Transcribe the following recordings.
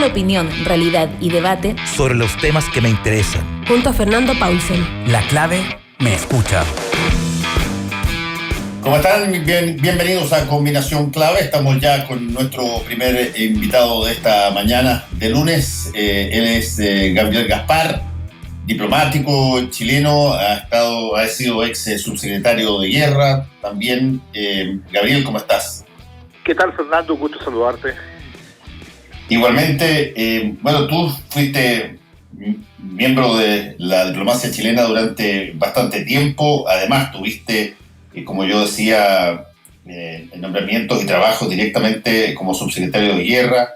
Opinión, realidad y debate sobre los temas que me interesan. Junto a Fernando Paulsen. La clave me escucha. ¿Cómo están? Bienvenidos a Combinación Clave. Estamos ya con nuestro primer invitado de esta mañana de lunes. Él es Gabriel Gaspar, diplomático chileno, ha sido ex subsecretario de Guerra también. Gabriel, ¿cómo estás? ¿Qué tal, Fernando? Un gusto saludarte. Igualmente, tú fuiste miembro de la diplomacia chilena durante bastante tiempo. Además, tuviste, como yo decía, nombramientos y trabajos directamente como subsecretario de Guerra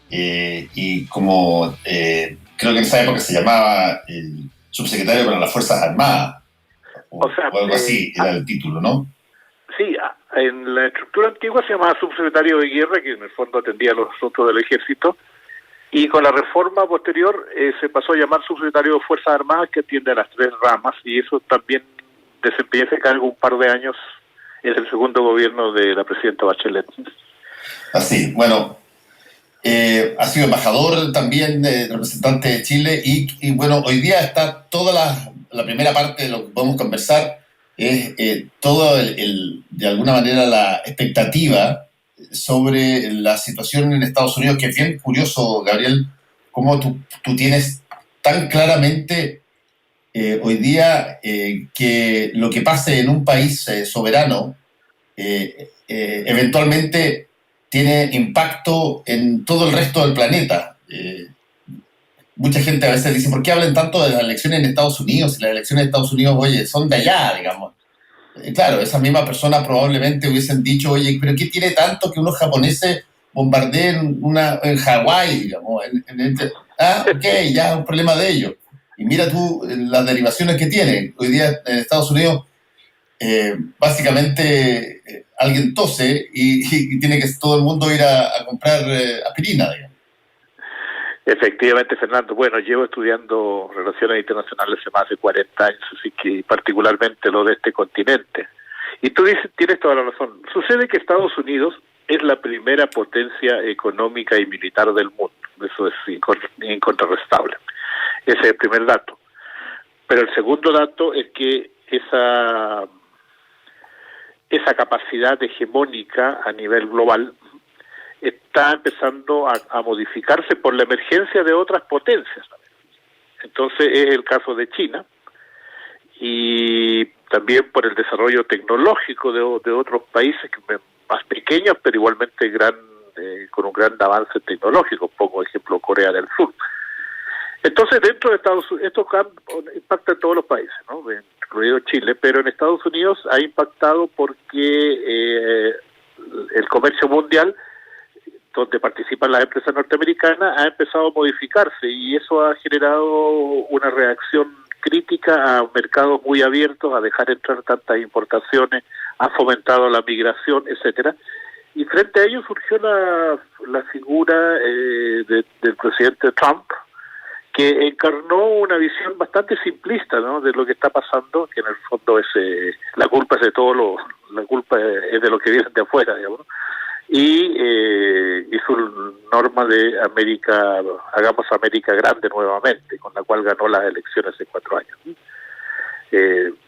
y como, creo que en esa época se llamaba subsecretario para las Fuerzas Armadas, o algo así era el título, ¿no? Sí, en la estructura antigua se llamaba subsecretario de Guerra, que en el fondo atendía los asuntos del ejército, y con la reforma posterior se pasó a llamar subsecretario de Fuerzas Armadas, que atiende a las tres ramas, y eso también desempeñó ese cargo un par de años en el segundo gobierno de la presidenta Bachelet. Así, ha sido embajador también, representante de Chile, y hoy día está toda la primera parte de lo que podemos conversar, es todo de alguna manera la expectativa sobre la situación en Estados Unidos, que es bien curioso, Gabriel, cómo tú tienes tan claramente hoy día que lo que pase en un país soberano eventualmente tiene impacto en todo el resto del planeta. Mucha gente a veces dice, ¿por qué hablan tanto de las elecciones en Estados Unidos? Si las elecciones en Estados Unidos, son de allá, digamos. Claro, esa misma persona probablemente hubiesen dicho, oye, ¿pero qué tiene tanto que unos japoneses bombardeen en Hawái, digamos? Ok, ya es un problema de ellos. Y mira tú las derivaciones que tiene. Hoy día en Estados Unidos, básicamente, alguien tose y tiene que todo el mundo ir a comprar aspirina, digamos. Efectivamente, Fernando. Bueno, llevo estudiando relaciones internacionales hace más de 40 años, así que particularmente lo de este continente. Y tú tienes toda la razón. Sucede que Estados Unidos es la primera potencia económica y militar del mundo. Eso es incontrastable. Ese es el primer dato. Pero el segundo dato es que esa capacidad hegemónica a nivel global está empezando a modificarse por la emergencia de otras potencias. Entonces es el caso de China y también por el desarrollo tecnológico de otros países más pequeños, pero igualmente con un gran avance tecnológico, pongo ejemplo Corea del Sur. Entonces dentro de Estados Unidos, esto impacta en todos los países, ¿no? Incluido Chile, pero en Estados Unidos ha impactado porque el comercio mundial, donde participan las empresas norteamericanas, ha empezado a modificarse y eso ha generado una reacción crítica a mercados muy abiertos, a dejar entrar tantas importaciones, ha fomentado la migración, etcétera. Y frente a ello surgió la figura del presidente Trump, que encarnó una visión bastante simplista, ¿no?, de lo que está pasando, que en el fondo es la culpa es de la culpa es de lo que viene de afuera, digamos, ¿no? Y hizo norma de hagamos América grande nuevamente, con la cual ganó las elecciones hace 4 años.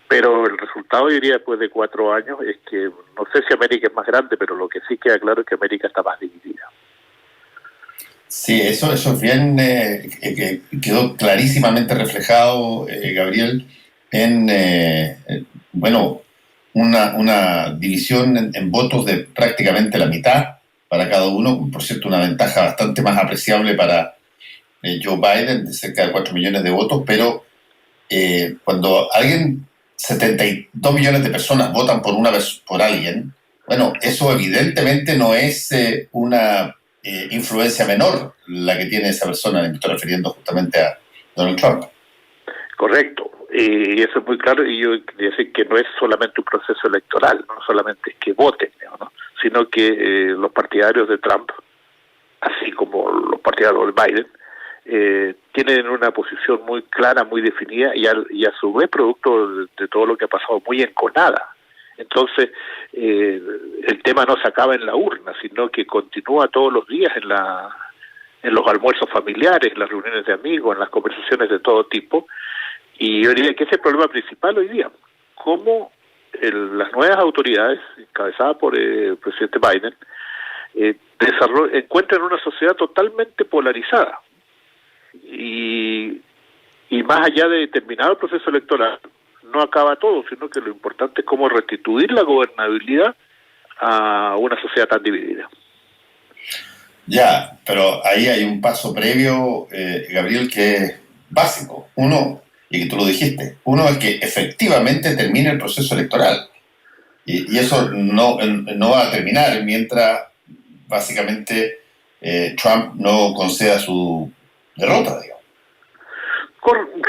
Pero el resultado, yo diría, después de 4 años, es que no sé si América es más grande, pero lo que sí queda claro es que América está más dividida. Sí, eso es bien, que quedó clarísimamente reflejado, Gabriel, en, una división en votos de prácticamente la mitad para cada uno, por cierto, una ventaja bastante más apreciable para Joe Biden, de cerca de 4 millones de votos, pero cuando 72 millones de personas votan por alguien, eso evidentemente no es una influencia menor la que tiene esa persona. Me estoy refiriendo justamente a Donald Trump. Correcto. Y eso es muy claro, y yo quería decir que no es solamente un proceso electoral, no solamente es que voten, ¿no?, sino que los partidarios de Trump, así como los partidarios de Biden, tienen una posición muy clara, muy definida, y a su vez producto de todo lo que ha pasado, muy enconada. Entonces, el tema no se acaba en la urna, sino que continúa todos los días en en los almuerzos familiares, en las reuniones de amigos, en las conversaciones de todo tipo. Y yo diría que ese es el problema principal hoy día. Cómo las nuevas autoridades, encabezadas por el presidente Biden, encuentran una sociedad totalmente polarizada. Y más allá de terminar el proceso electoral, no acaba todo, sino que lo importante es cómo restituir la gobernabilidad a una sociedad tan dividida. Ya, pero ahí hay un paso previo, Gabriel, que es básico. Uno, y que tú lo dijiste, uno es que efectivamente termine el proceso electoral. Y eso no va a terminar mientras básicamente Trump no conceda su derrota, digamos.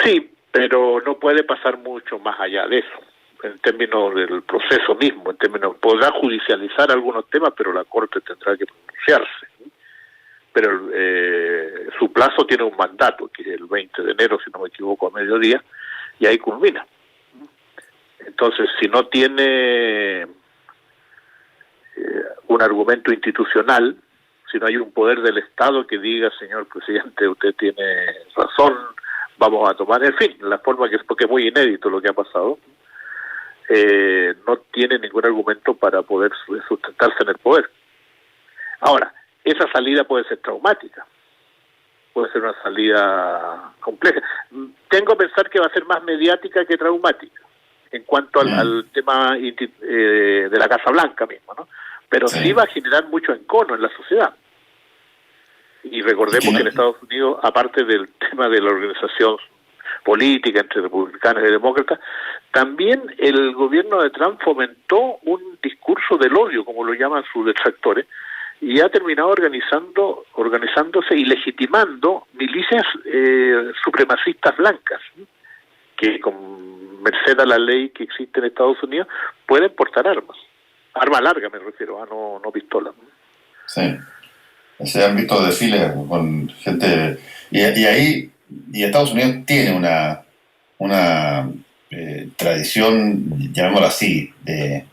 Sí, pero no puede pasar mucho más allá de eso, en términos del proceso mismo, en términos, podrá judicializar algunos temas, pero la Corte tendrá que pronunciarse. Pero su plazo tiene un mandato, que es el 20 de enero, si no me equivoco, a mediodía, y ahí culmina. Entonces, si no tiene un argumento institucional, si no hay un poder del Estado que diga, señor presidente, usted tiene razón, vamos a tomar, en fin, la forma que es, porque es muy inédito lo que ha pasado, no tiene ningún argumento para poder sustentarse en el poder. Ahora, esa salida puede ser traumática, puede ser una salida compleja. Tengo a pensar que va a ser más mediática que traumática, en cuanto al tema de la Casa Blanca mismo, ¿no? Pero sí va a generar mucho encono en la sociedad. Y recordemos que en Estados Unidos, aparte del tema de la organización política entre republicanos y demócratas, también el gobierno de Trump fomentó un discurso del odio, como lo llaman sus detractores, y ha terminado organizándose y legitimando milicias supremacistas blancas, que con merced a la ley que existe en Estados Unidos pueden portar armas. Arma larga me refiero, no pistola. Sí. Se han visto desfiles con gente... Y Estados Unidos tiene una tradición, llamémoslo así, de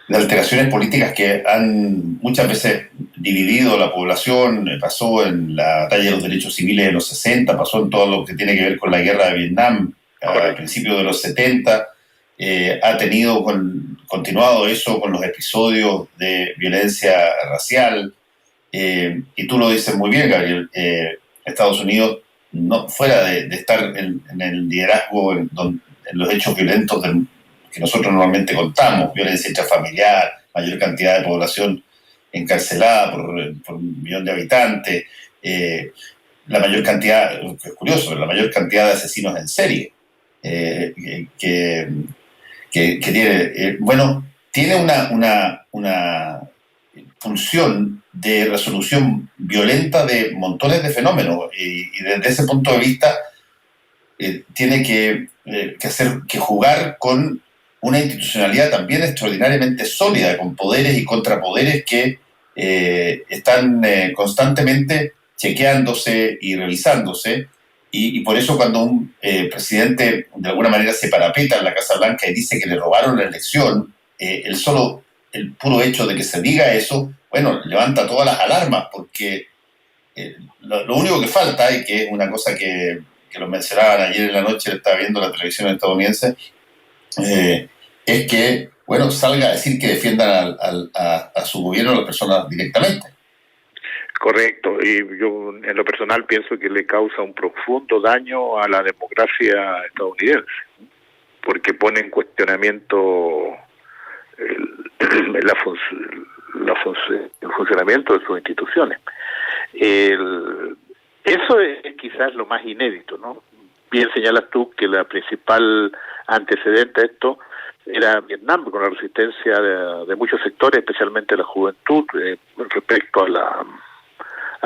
alteraciones políticas que han muchas veces dividido la población. Pasó en la batalla de los derechos civiles de los 60, pasó en todo lo que tiene que ver con la guerra de Vietnam a principios de los 70, ha continuado eso con los episodios de violencia racial, y tú lo dices muy bien, Gabriel. Estados Unidos, no fuera de estar en el liderazgo en los hechos violentos que nosotros normalmente contamos, violencia intrafamiliar, mayor cantidad de población encarcelada por un millón de habitantes, la mayor cantidad, es curioso, la mayor cantidad de asesinos en serie que tiene, tiene una función de resolución violenta de montones de fenómenos, y desde ese punto de vista tiene que jugar con una institucionalidad también extraordinariamente sólida, con poderes y contrapoderes que están constantemente chequeándose y revisándose, y por eso cuando un presidente de alguna manera se parapeta en la Casa Blanca y dice que le robaron la elección, el puro hecho de que se diga eso, levanta todas las alarmas, porque lo único que falta, y que es una cosa que lo mencionaban ayer en la noche, estaba viendo la televisión estadounidense, es que, salga a decir que defiendan a su gobierno a las personas directamente. Correcto, y yo en lo personal pienso que le causa un profundo daño a la democracia estadounidense, porque pone en cuestionamiento el funcionamiento de sus instituciones. Eso es quizás lo más inédito, ¿no? Bien señalas tú que la principal antecedente a esto era Vietnam, con la resistencia de muchos sectores, especialmente la juventud, respecto a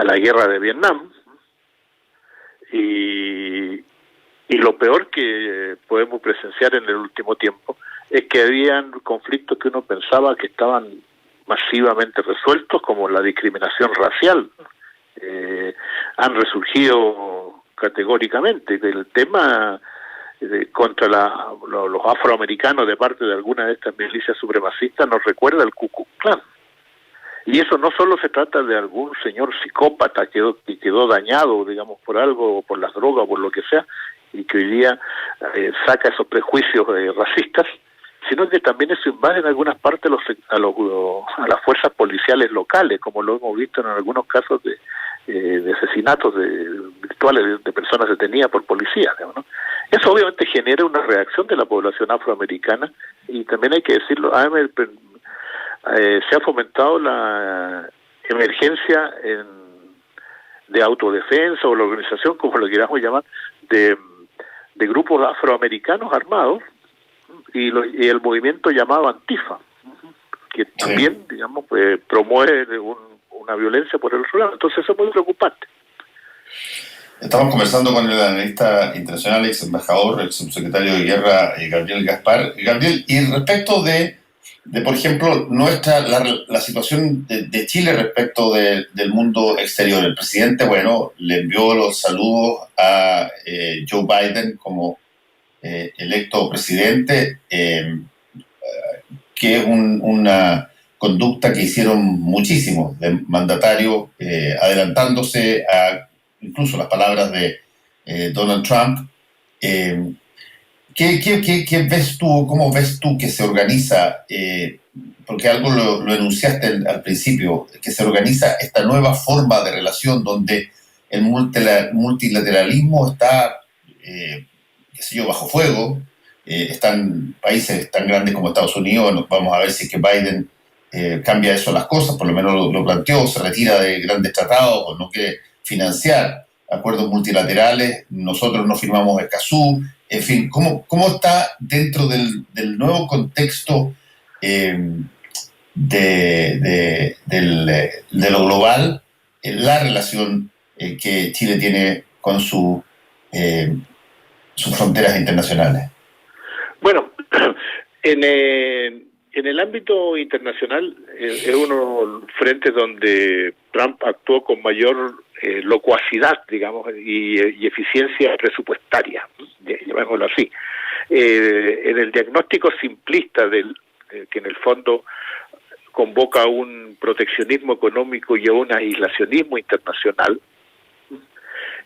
la guerra de Vietnam. Y lo peor que podemos presenciar en el último tiempo es que habían conflictos que uno pensaba que estaban masivamente resueltos, como la discriminación racial. Han resurgido categóricamente. El tema contra los afroamericanos de parte de alguna de estas milicias supremacistas nos recuerda al Ku Klux Klan. Y eso no solo se trata de algún señor psicópata que quedó dañado, digamos, por algo, o por las drogas, o por lo que sea, y que hoy día saca esos prejuicios racistas, sino que también eso invade en algunas partes a las fuerzas policiales locales, como lo hemos visto en algunos casos de asesinatos virtuales de personas detenidas por policías, digamos, ¿no? Eso obviamente genera una reacción de la población afroamericana, y también hay que decirlo, se ha fomentado la emergencia de autodefensa, o la organización, como lo queramos llamar, de grupos afroamericanos armados, y el movimiento llamado Antifa, que también, digamos, promueve una violencia por el otro lado. Entonces eso es muy preocupante. Estamos conversando con el analista internacional, ex embajador, ex subsecretario de Guerra, Gabriel Gaspar. Gabriel, y respecto de por ejemplo, la situación de Chile respecto del mundo exterior. El presidente, bueno, le envió los saludos a Joe Biden como electo presidente, que es una conducta que hicieron muchísimos de mandatarios, adelantándose a incluso las palabras de Donald Trump. ¿Qué ves tú, cómo ves tú que se organiza, porque algo lo enunciaste al principio, que se organiza esta nueva forma de relación donde el multilateralismo está, bajo fuego? Están países tan grandes como Estados Unidos, vamos a ver si es que Biden cambia eso las cosas, por lo menos lo planteó, se retira de grandes tratados o no quiere financiar acuerdos multilaterales, nosotros no firmamos Escazú. En fin, ¿cómo está dentro del nuevo contexto de lo global la relación que Chile tiene con sus fronteras internacionales? Bueno, en el ámbito internacional es uno de los frentes donde Trump actuó con mayor locuacidad, digamos, y eficiencia presupuestaria, llamémoslo así. En el diagnóstico simplista que en el fondo convoca a un proteccionismo económico y a un aislacionismo internacional,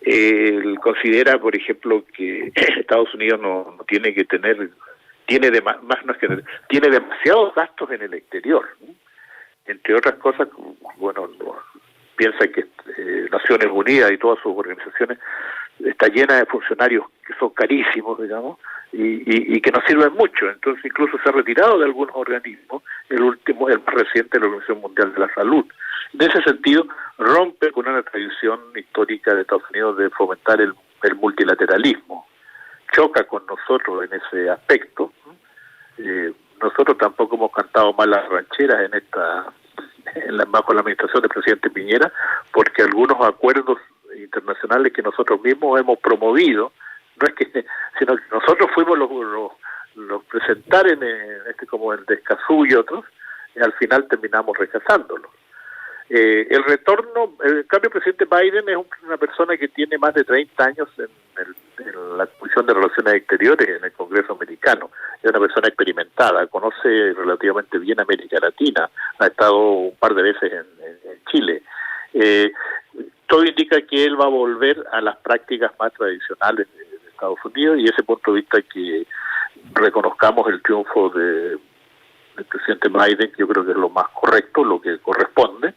él considera, por ejemplo, que Estados Unidos no tiene que tener, tiene demasiados gastos en el exterior, ¿no? Entre otras cosas, bueno, piensa que Naciones Unidas y todas sus organizaciones está llena de funcionarios que son carísimos, digamos, y que no sirven mucho. Entonces incluso se ha retirado de algunos organismos, el más reciente, la Organización Mundial de la Salud. En ese sentido, rompe con una tradición histórica de Estados Unidos de fomentar el multilateralismo. Choca con nosotros en ese aspecto. Nosotros tampoco hemos cantado mal las rancheras bajo la administración del presidente Piñera, porque algunos acuerdos internacionales que nosotros mismos hemos promovido, sino que nosotros fuimos los presentar como el de Escazú y otros, y al final terminamos rechazándolos. El cambio, el presidente Biden es una persona que tiene más de 30 años en la Comisión de Relaciones Exteriores en el Congreso americano. Es una persona experimentada, conoce relativamente bien América Latina, ha estado un par de veces en Chile. Todo indica que él va a volver a las prácticas más tradicionales de Estados Unidos, y ese punto de vista que reconozcamos el triunfo del presidente Biden, que yo creo que es lo más correcto, lo que corresponde.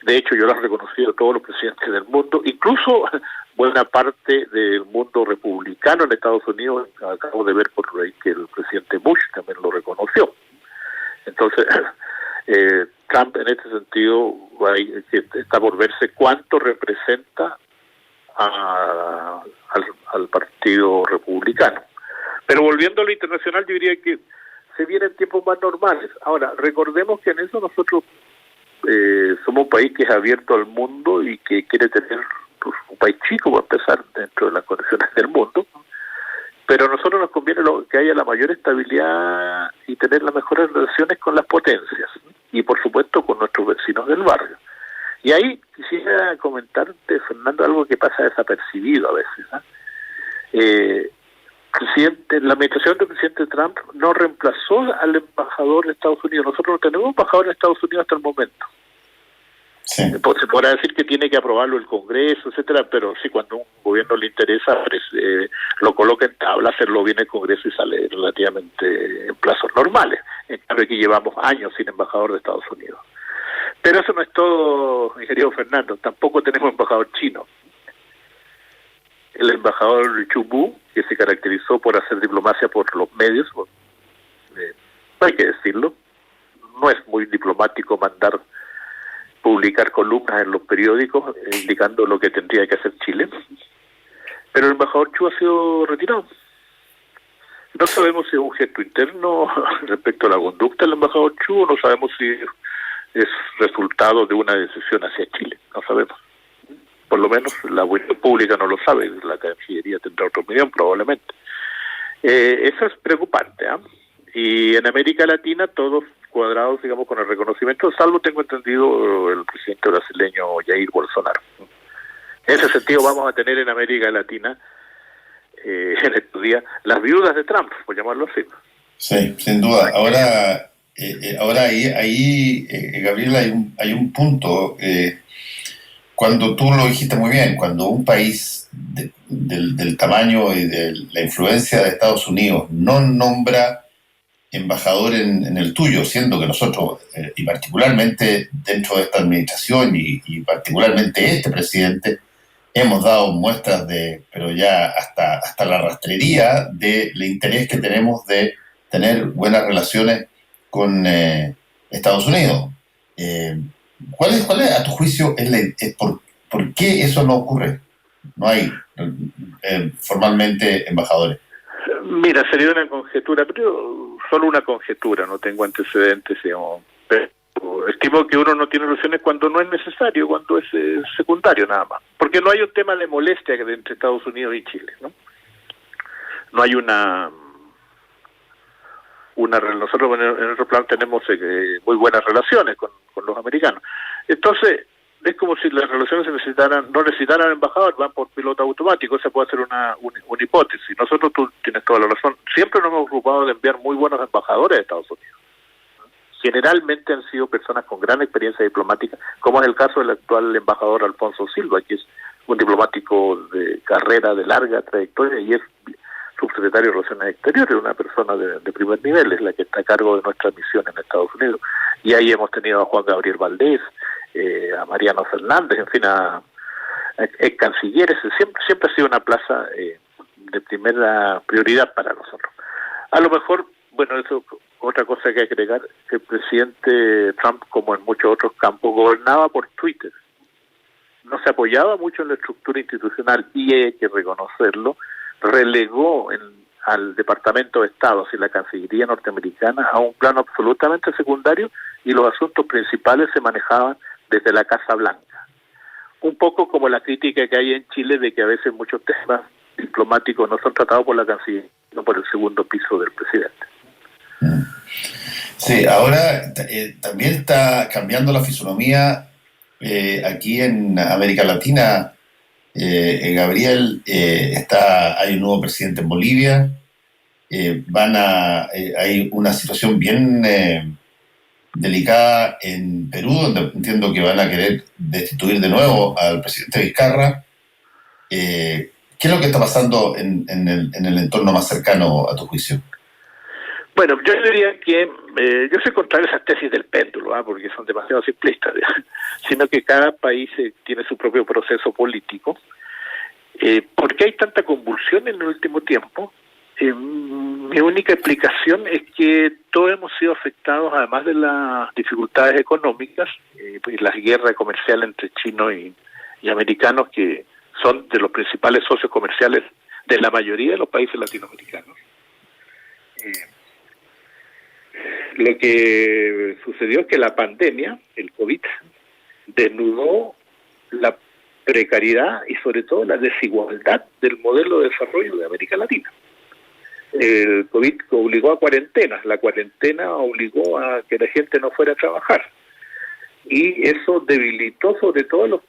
De hecho, yo lo he reconocido a todos los presidentes del mundo, incluso buena parte del mundo republicano en Estados Unidos. Acabo de ver por ahí que el presidente Bush también lo reconoció. Entonces, Trump en este sentido está por verse cuánto representa al partido republicano. Pero volviendo a lo internacional, yo diría que se vienen tiempos más normales. Ahora, recordemos que en eso nosotros somos un país que es abierto al mundo y que quiere tener un país chico para empezar dentro de las condiciones del mundo, pero a nosotros nos conviene que haya la mayor estabilidad y tener las mejores relaciones con las potencias y por supuesto con nuestros vecinos del barrio. Y ahí quisiera comentarte, Fernando, algo que pasa desapercibido a veces, ¿eh? La administración del presidente Trump no reemplazó al embajador de Nosotros no tenemos embajador en Estados Unidos hasta el momento. Sí. Se podrá decir que tiene que aprobarlo el Congreso, etcétera, pero sí, cuando a un gobierno le interesa, pues, lo coloca en tabla, hacerlo bien el Congreso y sale relativamente en plazos normales. En cambio, aquí llevamos años sin embajador de Estados Unidos. Pero eso no es todo, mi querido Fernando. Tampoco tenemos embajador chino. El embajador Chu Bu, que se caracterizó por hacer diplomacia por los medios, hay que decirlo, no es muy diplomático publicar columnas en los periódicos indicando lo que tendría que hacer Chile. Pero el embajador Chu ha sido retirado. No sabemos si es un gesto interno respecto a la conducta del embajador Chu, o no sabemos si es resultado de una decisión hacia Chile. No sabemos. Por lo menos la opinión pública no lo sabe, la Cancillería tendrá otra opinión probablemente. Eso es preocupante, ¿eh? Y en América Latina todos cuadrados, digamos, con el reconocimiento, salvo tengo entendido el presidente brasileño Jair Bolsonaro. En ese sentido vamos a tener en América Latina en estos días las viudas de Trump, por llamarlo así. Sí, sin duda. Ahora ahí Gabriel, hay un punto. Cuando tú lo dijiste muy bien, cuando un país del tamaño y de la influencia de Estados Unidos no nombra embajador en el tuyo, siendo que nosotros, y particularmente dentro de esta administración y particularmente este presidente, hemos dado muestras pero ya hasta la rastrería del interés que tenemos de tener buenas relaciones con Estados Unidos. ¿Cuál es, a tu juicio, por qué eso no ocurre? No hay formalmente embajadores. Mira, sería una conjetura, pero solo una conjetura, no tengo antecedentes, digamos, pero estimo que uno no tiene relaciones cuando no es necesario, cuando es secundario nada más, porque no hay un tema de molestia entre Estados Unidos y Chile, ¿no? No hay nosotros en nuestro plan tenemos muy buenas relaciones con los americanos. Entonces, es como si las relaciones no necesitaran embajador, van por piloto automático. Esa puede ser una hipótesis. Nosotros, tú tienes toda la razón, siempre nos hemos ocupado de enviar muy buenos embajadores a Estados Unidos. Generalmente han sido personas con gran experiencia diplomática, como es el caso del actual embajador Alfonso Silva, que es un diplomático de carrera, de larga trayectoria, y es subsecretario de Relaciones Exteriores, una persona de primer nivel, es la que está a cargo de nuestra misión en Estados Unidos. Y ahí hemos tenido a Juan Gabriel Valdés, a Mariano Fernández, en fin, a cancilleres. Siempre ha sido una plaza de primera prioridad para nosotros. A lo mejor, bueno, eso otra cosa que agregar, el presidente Trump, como en muchos otros campos, gobernaba por Twitter. No se apoyaba mucho en la estructura institucional y hay que reconocerlo, relegó al Departamento de Estado y la Cancillería norteamericana a un plano absolutamente secundario, y los asuntos principales se manejaban desde la Casa Blanca. Un poco como la crítica que hay en Chile de que a veces muchos temas diplomáticos no son tratados por la Cancillería, sino por el segundo piso del presidente. Sí, ahora también está cambiando la fisonomía aquí en América Latina. Gabriel, hay un nuevo presidente en Bolivia. Hay una situación bien delicada en Perú, donde entiendo que van a querer destituir de nuevo al presidente Vizcarra. ¿Qué es lo que está pasando en el entorno más cercano a tu juicio? Bueno, yo diría que yo soy contrario a esas tesis del péndulo, porque son demasiado simplistas, sino que cada país tiene su propio proceso político. ¿Por qué hay tanta convulsión en el último tiempo? Mi única explicación es que todos hemos sido afectados, además de las dificultades económicas, y las guerras comerciales entre chinos y americanos, que son de los principales socios comerciales de la mayoría de los países latinoamericanos. Lo que sucedió es que la pandemia, el COVID, desnudó la precariedad y sobre todo la desigualdad del modelo de desarrollo de América Latina. El COVID obligó a cuarentenas, la cuarentena obligó a que la gente no fuera a trabajar, y eso debilitó sobre todo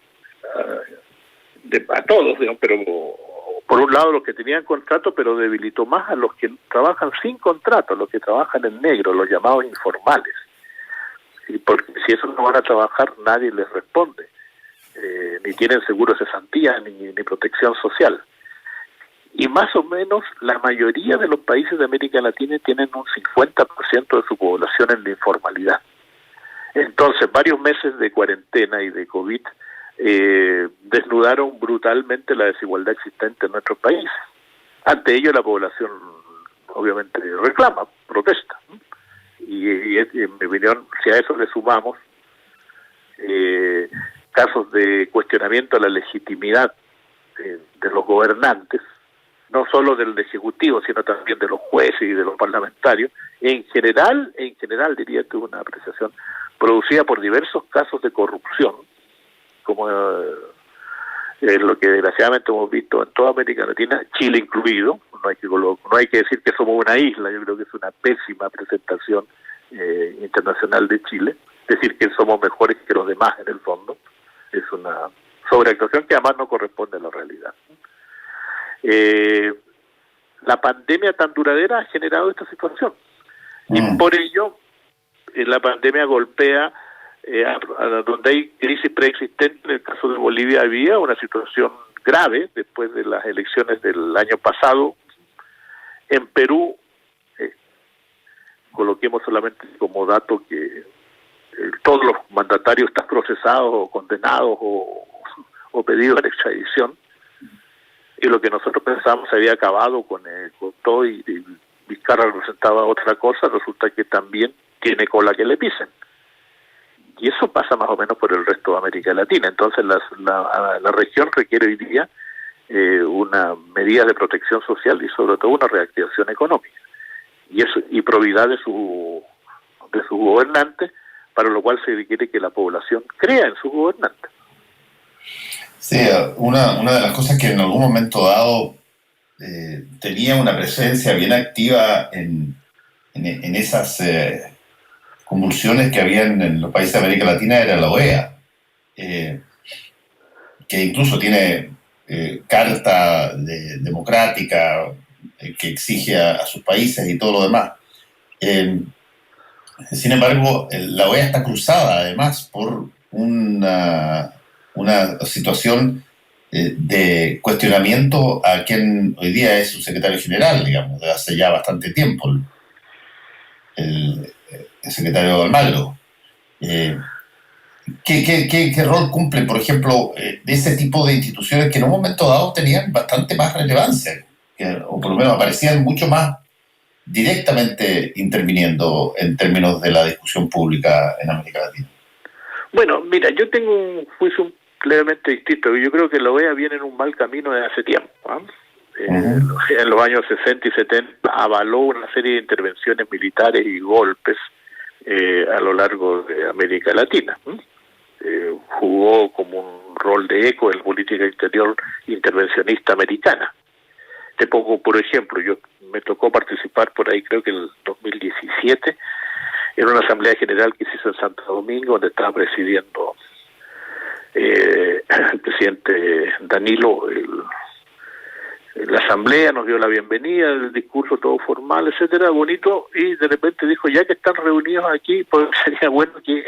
a todos, digamos, pero por un lado los que tenían contrato, pero debilitó más a los que trabajan sin contrato, los que trabajan en negro, los llamados informales. Y porque si esos no van a trabajar, nadie les responde. Ni tienen seguro de cesantía, ni protección social. Y más o menos la mayoría de los países de América Latina tienen un 50% de su población en la informalidad. Entonces, varios meses de cuarentena y de COVID desnudaron brutalmente la desigualdad existente en nuestros países. Ante ello, la población obviamente reclama, protesta. Y en mi opinión, si a eso le sumamos casos de cuestionamiento a la legitimidad de los gobernantes, no solo del Ejecutivo, sino también de los jueces y de los parlamentarios, en general diría que una apreciación producida por diversos casos de corrupción, como lo que desgraciadamente hemos visto en toda América Latina, Chile incluido. No hay que decir que somos una isla, yo creo que es una pésima presentación internacional de Chile, decir que somos mejores que los demás en el fondo, es una sobreactuación que además no corresponde a la realidad. La pandemia tan duradera ha generado esta situación y por ello la pandemia golpea a donde hay crisis preexistente. En el caso de Bolivia había una situación grave después de las elecciones del año pasado. En Perú, coloquemos solamente como dato que todos los mandatarios están procesados o condenados o pedidos en extradición, y lo que nosotros pensamos se había acabado con todo y Vizcarra representaba otra cosa, resulta que también tiene cola que le pisen. Y eso pasa más o menos por el resto de América Latina. Entonces la región requiere hoy día una medida de protección social y sobre todo una reactivación económica. Y probidad de sus gobernantes, para lo cual se requiere que la población crea en sus gobernantes. Sí, una de las cosas que en algún momento dado tenía una presencia bien activa en esas convulsiones que habían en los países de América Latina era la OEA, que incluso tiene carta democrática que exige a sus países y todo lo demás. Sin embargo, la OEA está cruzada además por una situación de cuestionamiento a quien hoy día es su secretario general, digamos, de hace ya bastante tiempo, el secretario Almagro. ¿Qué rol cumple, por ejemplo, de ese tipo de instituciones que en un momento dado tenían bastante más relevancia, o por lo menos aparecían mucho más directamente interviniendo en términos de la discusión pública en América Latina? Bueno, mira, yo tengo un juicio levemente distinto. Yo creo que la OEA viene en un mal camino desde hace tiempo. En los años 60 y 70 avaló una serie de intervenciones militares y golpes a lo largo de América Latina. Jugó como un rol de eco en la política exterior intervencionista americana. Te pongo, por ejemplo, me tocó participar por ahí, creo que en el 2017, en una asamblea general que se hizo en Santo Domingo, donde estaba presidiendo el presidente Danilo. La asamblea nos dio la bienvenida, el discurso todo formal, etcétera, bonito, y de repente dijo, ya que están reunidos aquí, pues sería bueno que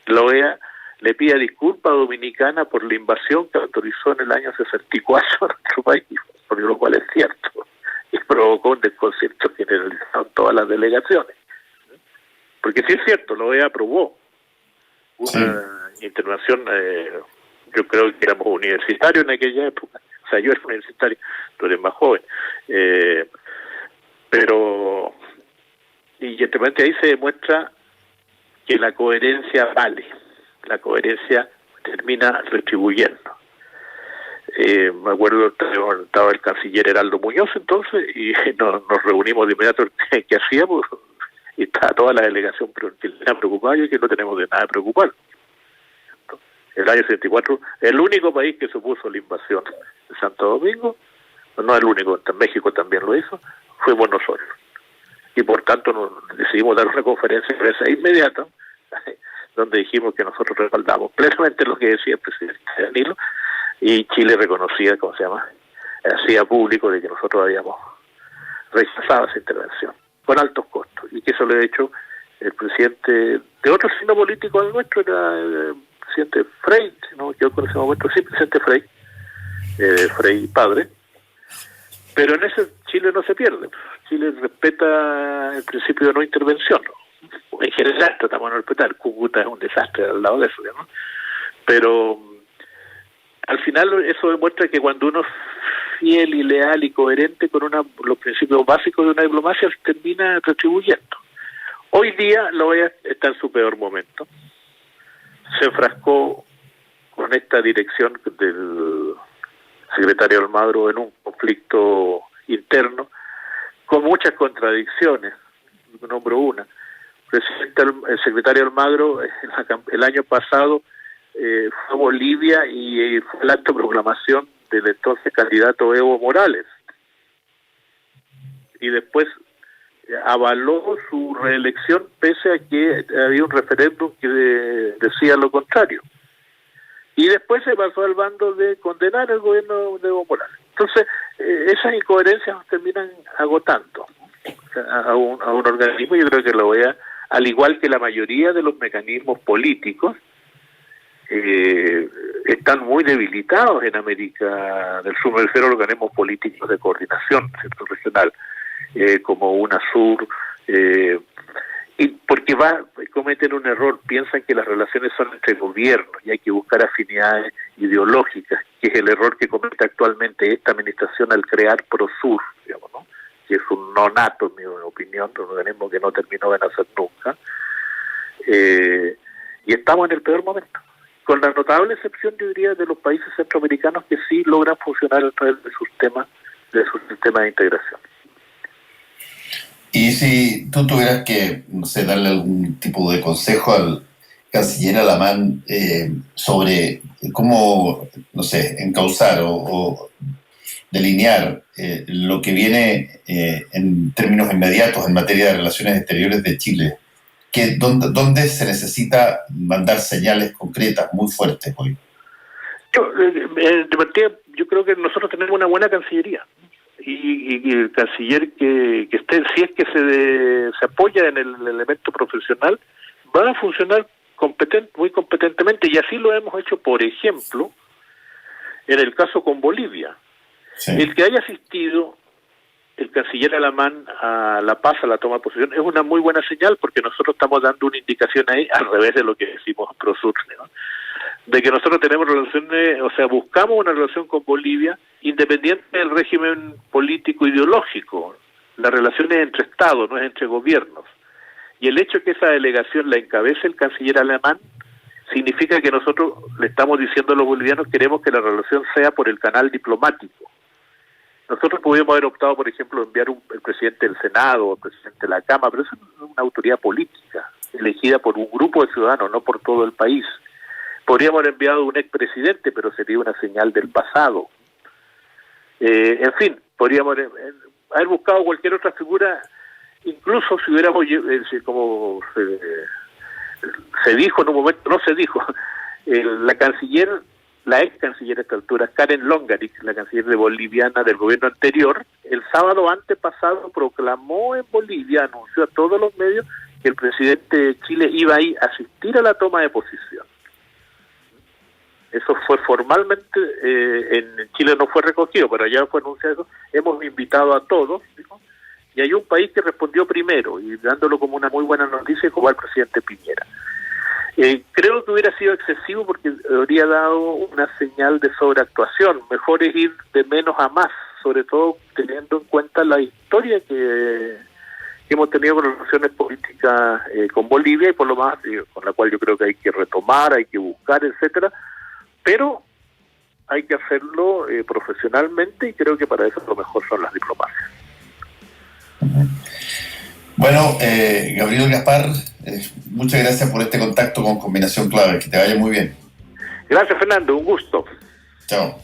la OEA le pida disculpas a Dominicana por la invasión que autorizó en el año 64 a nuestro país, por lo cual es cierto, y provocó un desconcierto generalizado en todas las delegaciones. Porque sí es cierto, la OEA aprobó una intervención, yo creo que éramos universitarios en aquella época, o sea, yo era universitario, tú eres más joven, pero y evidentemente ahí se demuestra que la coherencia vale, la coherencia termina retribuyendo. Me acuerdo, estaba el canciller Heraldo Muñoz entonces, y nos reunimos de inmediato, ¿qué hacíamos? Y estaba toda la delegación chilena preocupada, y que no tenemos de nada preocupar. El año 74, el único país que se opuso a la invasión de Santo Domingo, no el único, México también lo hizo, fuimos nosotros. Y por tanto decidimos dar una conferencia de prensa inmediata, donde dijimos que nosotros respaldamos plenamente lo que decía el presidente Danilo, y Chile reconocía, hacía público de que nosotros habíamos rechazado esa intervención, con altos costos, y que eso lo he hecho el presidente de otro signo político al nuestro era el presidente Frey, si no me equivoco en ese momento, sí, presidente Frey, Frey padre, pero en ese Chile no se pierde. Chile respeta el principio de no intervención. En general tratamos de no respetar. Cúcuta es un desastre al lado de eso, ¿no? Pero al final eso demuestra que cuando uno es fiel y leal y coherente con los principios básicos de una diplomacia, se termina retribuyendo. Hoy día la OEA está en su peor momento. Se enfrascó con esta dirección del secretario Almagro en un conflicto interno con muchas contradicciones. Nombro una. El secretario Almagro el año pasado fue a Bolivia y fue el acto de proclamación del entonces candidato Evo Morales. Y después avaló su reelección pese a que había un referéndum que decía lo contrario. Y después se pasó al bando de condenar el gobierno de Evo Morales. Entonces, esas incoherencias nos terminan agotando a un organismo. Yo creo que la OEA, al igual que la mayoría de los mecanismos políticos, están muy debilitados en América del Sur. Me refiero a organismos políticos de coordinación, ¿cierto?, regional, como UNASUR, y porque cometen un error, piensan que las relaciones son entre gobiernos y hay que buscar afinidades ideológicas, que es el error que comete actualmente esta administración al crear PROSUR, digamos, ¿no?, que es un nonato, en mi opinión, un organismo que no terminó de nacer nunca, y estamos en el peor momento, con la notable excepción, yo diría, de los países centroamericanos que sí logran funcionar a través de sus sistemas de integración. Y si tú tuvieras que, no sé, darle algún tipo de consejo al canciller Alamán sobre cómo, no sé, encauzar o delinear lo que viene en términos inmediatos en materia de relaciones exteriores de Chile, ¿dónde se necesita mandar señales concretas muy fuertes hoy? Yo creo que nosotros tenemos una buena cancillería. Y el canciller que esté, si es que se apoya en el elemento profesional, va a funcionar muy competentemente, y así lo hemos hecho, por ejemplo, en el caso con Bolivia. Sí. El que haya asistido el canciller Alamán a La Paz, a la toma de posesión, es una muy buena señal, porque nosotros estamos dando una indicación ahí, al revés de lo que decimos PROSUR, ¿no?, de que nosotros tenemos relaciones, o sea, buscamos una relación con Bolivia independiente del régimen político ideológico. La relación es entre Estados, no es entre gobiernos. Y el hecho de que esa delegación la encabece el canciller Alamán significa que nosotros le estamos diciendo a los bolivianos queremos que la relación sea por el canal diplomático. Nosotros podríamos haber optado, por ejemplo, enviar el presidente del Senado o el presidente de la Cámara, pero eso es una autoridad política elegida por un grupo de ciudadanos, no por todo el país. Podríamos haber enviado un expresidente, pero sería una señal del pasado. En fin, podríamos haber buscado cualquier otra figura, incluso si hubiéramos, como se dijo en un momento, no se dijo, la ex canciller a esta altura, Karen Longarich, la canciller boliviana del gobierno anterior, el sábado antepasado proclamó en Bolivia, anunció a todos los medios que el presidente de Chile iba a ir a asistir a la toma de posición. Eso fue formalmente, en Chile no fue recogido, pero allá fue anunciado eso. Hemos invitado a todos, ¿no?, y hay un país que respondió primero, y dándolo como una muy buena noticia, como el presidente Piñera. Creo que hubiera sido excesivo porque habría dado una señal de sobreactuación. Mejor es ir de menos a más, sobre todo teniendo en cuenta la historia que hemos tenido con relaciones políticas con Bolivia, y por lo más, con la cual yo creo que hay que retomar, hay que buscar, etcétera. Pero hay que hacerlo profesionalmente, y creo que para eso lo mejor son las diplomacias. Bueno, Gabriel Gaspar, muchas gracias por este contacto con Combinación Clave. Que te vaya muy bien. Gracias, Fernando. Un gusto. Chao.